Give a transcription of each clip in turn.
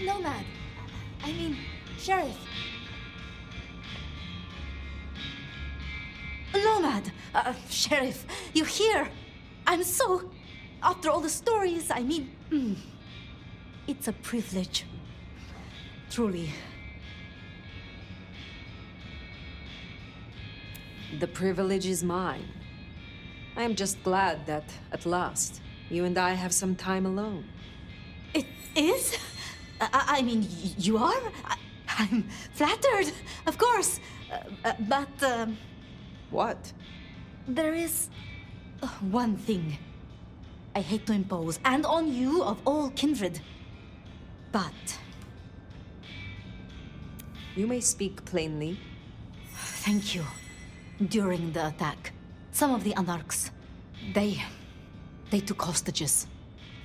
Nomad. I mean, Sheriff. Nomad! Sheriff, you're here! I'm so... After all the stories, I mean... It's a privilege. Truly. The privilege is mine. I am just glad that, at last, you and I have some time alone. It is? I mean, you are? I'm flattered, of course. But, What? there is... one thing. I hate to impose, and on you of all kindred. But... You may speak plainly. Thank you. During the attack, some of the Anarchs, they took hostages.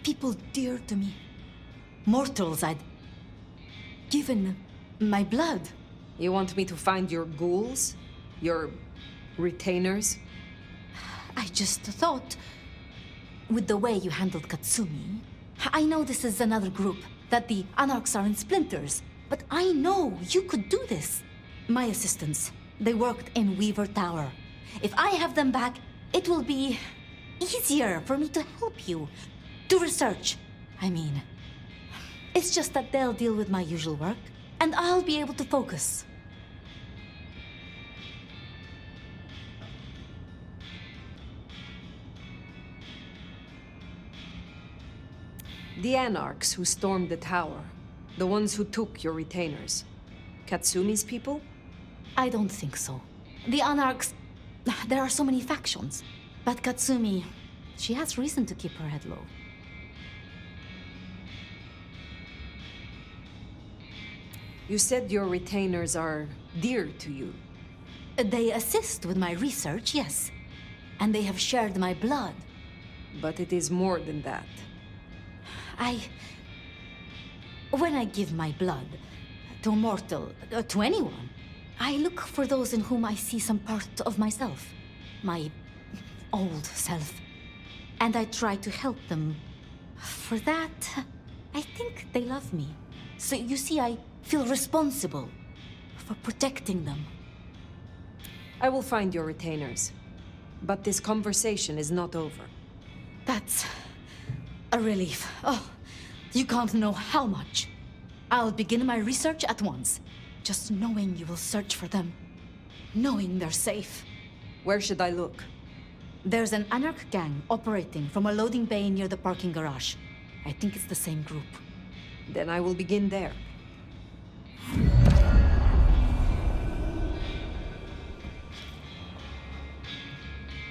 People dear to me. Mortals I'd given my blood. You want me to find your ghouls? Your retainers? I just thought, with the way you handled Katsumi, I know this is another group, that the Anarchs are in splinters, but I know you could do this. My assistants, they worked in Weaver Tower. If I have them back, it will be easier for me to help you. To research, I mean. It's just that they'll deal with my usual work, and I'll be able to focus. The Anarchs who stormed the tower. The ones who took your retainers. Katsumi's people? I don't think so. The Anarchs... There are so many factions. But Katsumi... She has reason to keep her head low. You said your retainers are dear to you. They assist with my research, yes. And they have shared my blood. But it is more than that. When I give my blood to a mortal, to anyone, I look for those in whom I see some part of myself. My old self. And I try to help them. For that, I think they love me. So you see, I feel responsible for protecting them. I will find your retainers. But this conversation is not over. That's a relief. Oh, you can't know how much. I'll begin my research at once. Just knowing you will search for them. Knowing they're safe. Where should I look? There's an Anarch gang operating from a loading bay near the parking garage. I think it's the same group. Then I will begin there.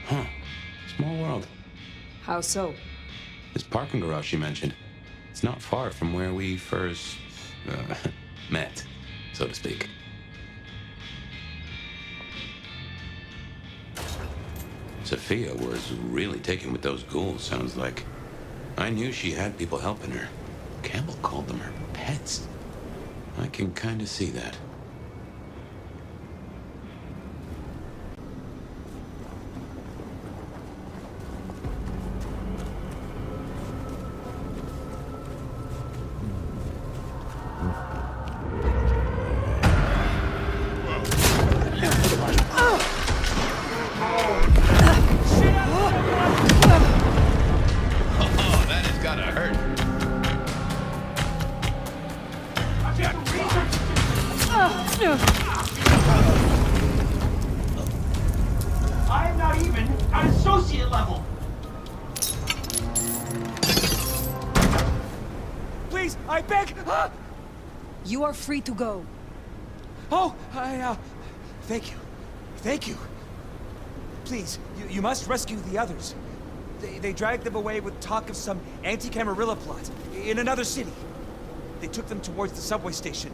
Huh. Small world. How so? This parking garage you mentioned, it's not far from where we first, met, so to speak. Sophia was really taken with those ghouls, sounds like. I knew she had people helping her. Campbell called them her pets. I can kind of see that. I'm not even at associate level. Please, I beg. You are free to go. Oh, thank you. Thank you. Please, you must rescue the others. They dragged them away with talk of some anti-Camarilla plot in another city. They took them towards the subway station.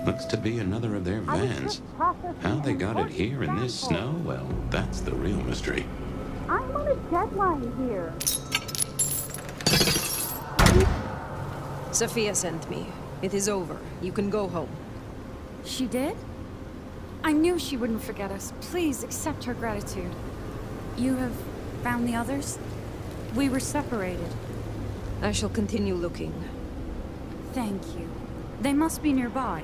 Looks to be another of their vans. How they got it here in this snow, well, that's the real mystery. I'm on a deadline here. Sophia sent me. It is over. You can go home. She did? I knew she wouldn't forget us. Please accept her gratitude. You have found the others? We were separated. I shall continue looking. Thank you. They must be nearby.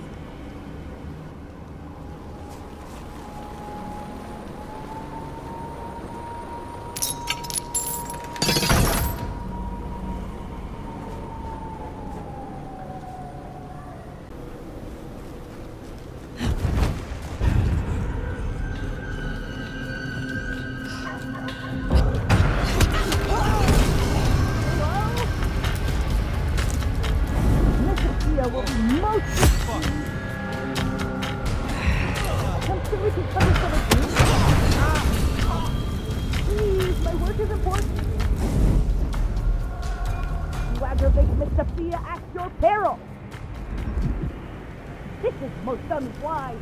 Sophia at your peril. This is most unwise.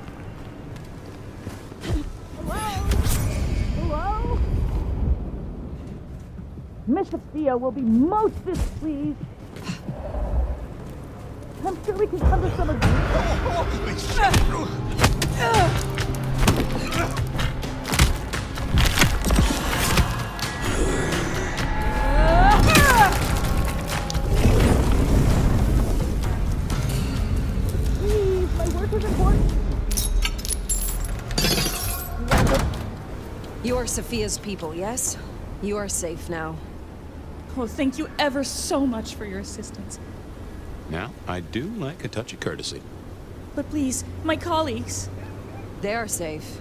Hello? Miss Sophia will be most displeased. I'm sure we can come to some agreement. Holy shit! Please, my work is important. You are Sophia's people, yes? You are safe now. Oh, thank you ever so much for your assistance. Now, I do like a touch of courtesy. But please, my colleagues. They are safe.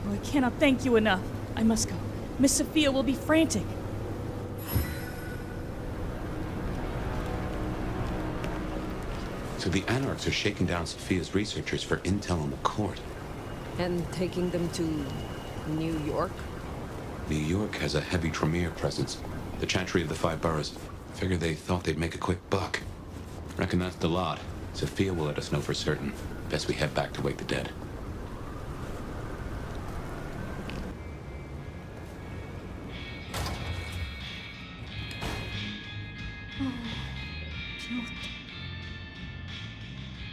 Oh, I cannot thank you enough. I must go. Miss Sophia will be frantic. So the Anarchs are shaking down Sophia's researchers for intel on the court. And taking them to New York? New York has a heavy Tremere presence. The Chantry of the Five Boroughs. Figure they thought they'd make a quick buck. Reckon that's the lot. Sophia will let us know for certain. Best we head back to wake the dead.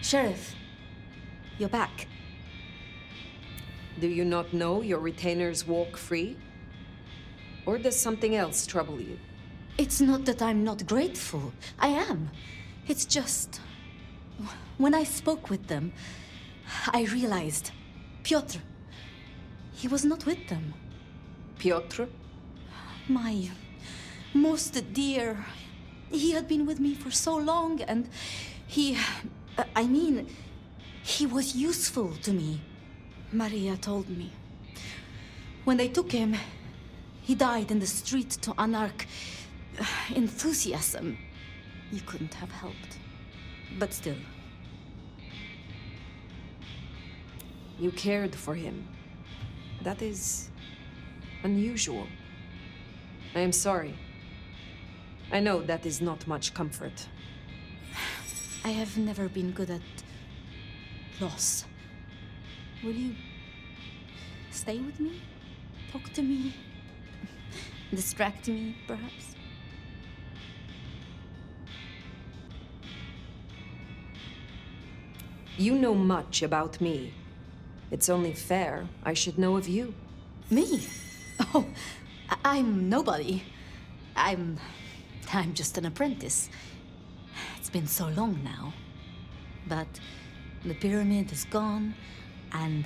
Sheriff, you're back. Do you not know your retainers walk free? Or does something else trouble you? It's not that I'm not grateful. I am. It's just... When I spoke with them, I realized... Piotr... He was not with them. Piotr? My... most dear... He had been with me for so long, and he... I mean... He was useful to me. Maria told me. When they took him, he died in the street to Anarch enthusiasm. You couldn't have helped. But still. You cared for him. That is... unusual. I am sorry. I know that is not much comfort. I have never been good at... loss. Will you... stay with me? Talk to me? Distract me, perhaps? You know much about me. It's only fair I should know of you. Me? Oh, I'm nobody. I'm just an apprentice. It's been so long now. But the pyramid is gone, and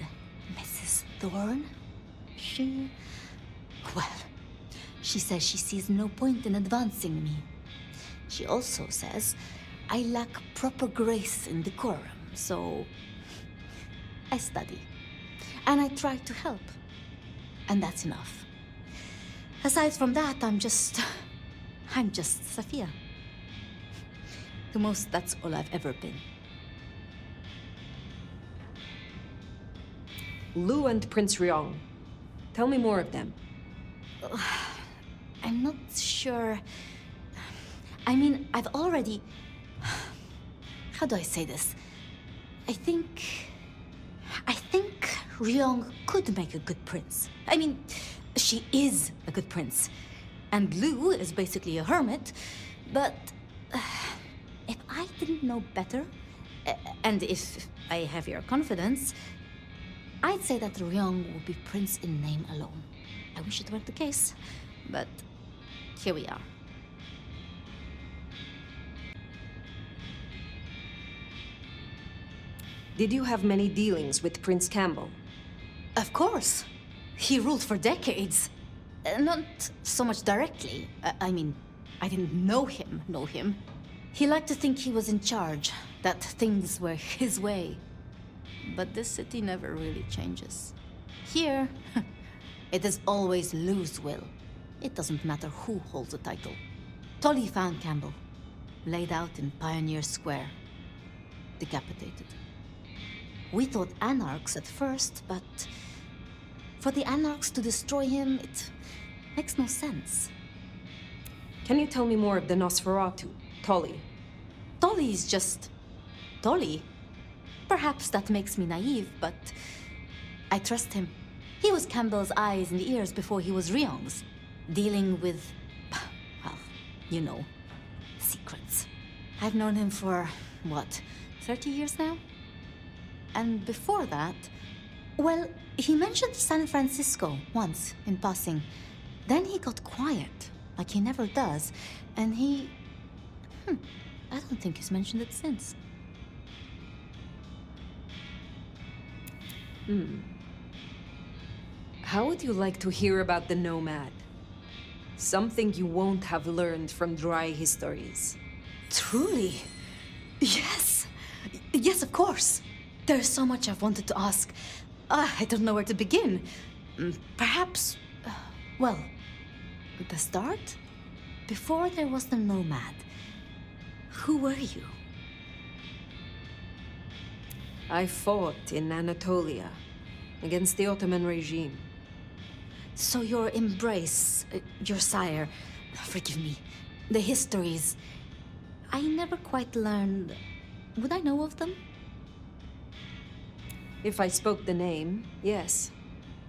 Mrs. Thorne, well, she says she sees no point in advancing me. She also says I lack proper grace and decorum, so I study. And I try to help. And that's enough. Aside from that, I'm just Sophia. The most, that's all I've ever been. Lou and Prince Ryong. Tell me more of them. I'm not sure. I mean, I've already... How do I say this? I think Ryong could make a good prince. I mean, she is a good prince. And Lu is basically a hermit. But if I didn't know better, and if I have your confidence, I'd say that Ryong would be prince in name alone. I wish it were the case, but here we are. Did you have many dealings with Prince Campbell? Of course. He ruled for decades. Not so much directly. I mean, I didn't know him. He liked to think he was in charge, that things were his way. But this city never really changes. Here, it is always Lu's will. It doesn't matter who holds the title. Tolly found Campbell, laid out in Pioneer Square, decapitated. We thought Anarchs at first, but for the Anarchs to destroy him, it makes no sense. Can you tell me more of the Nosferatu, Tolly? Tolly is just Tolly. Perhaps that makes me naive, but I trust him. He was Campbell's eyes and ears before he was Ryong's, dealing with, well, you know, secrets. I've known him for, what, 30 years now? And before that, well, he mentioned San Francisco once, in passing. Then he got quiet, like he never does, and I don't think he's mentioned it since. How would you like to hear about the Nomad? Something you won't have learned from dry histories. Truly? Yes! Yes, of course! There's so much I've wanted to ask. I don't know where to begin. Perhaps, well, the start? Before there was the Nomad, who were you? I fought in Anatolia against the Ottoman regime. So your embrace, your sire, forgive me, the histories, I never quite learned. Would I know of them? If I spoke the name, yes.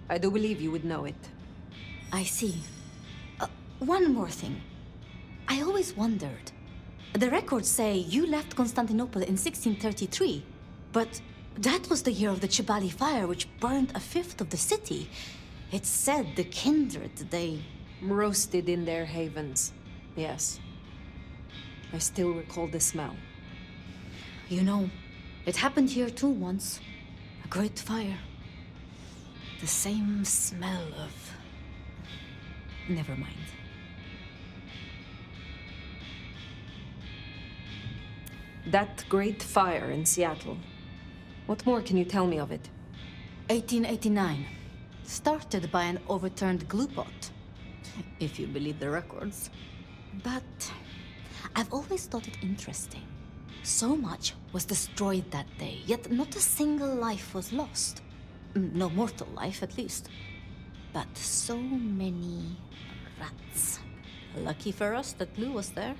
I do believe you would know it. I see. One more thing. I always wondered. The records say you left Constantinople in 1633, but that was the year of the Chibali fire, which burned a fifth of the city. It said the kindred, they... Roasted in their havens, yes. I still recall the smell. You know, it happened here too once. A great fire. The same smell of... Never mind. That great fire in Seattle. What more can you tell me of it? 1889. Started by an overturned glue pot. If you believe the records. But I've always thought it interesting. So much was destroyed that day, yet not a single life was lost. No mortal life, at least. But so many rats. Lucky for us that Lou was there.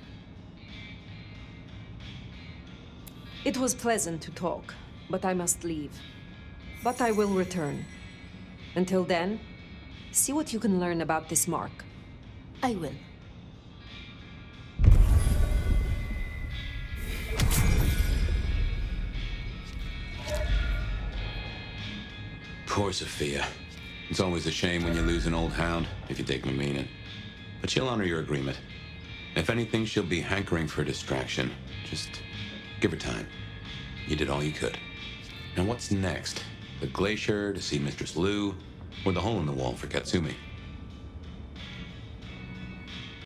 It was pleasant to talk, but I must leave. But I will return. Until then, see what you can learn about this mark. I will. Poor Sophia. It's always a shame when you lose an old hound, if you take my meaning. But she'll honor your agreement. If anything, she'll be hankering for a distraction. Just give her time. You did all you could. Now what's next? The glacier to see Mistress Lu, or the hole in the wall for Katsumi?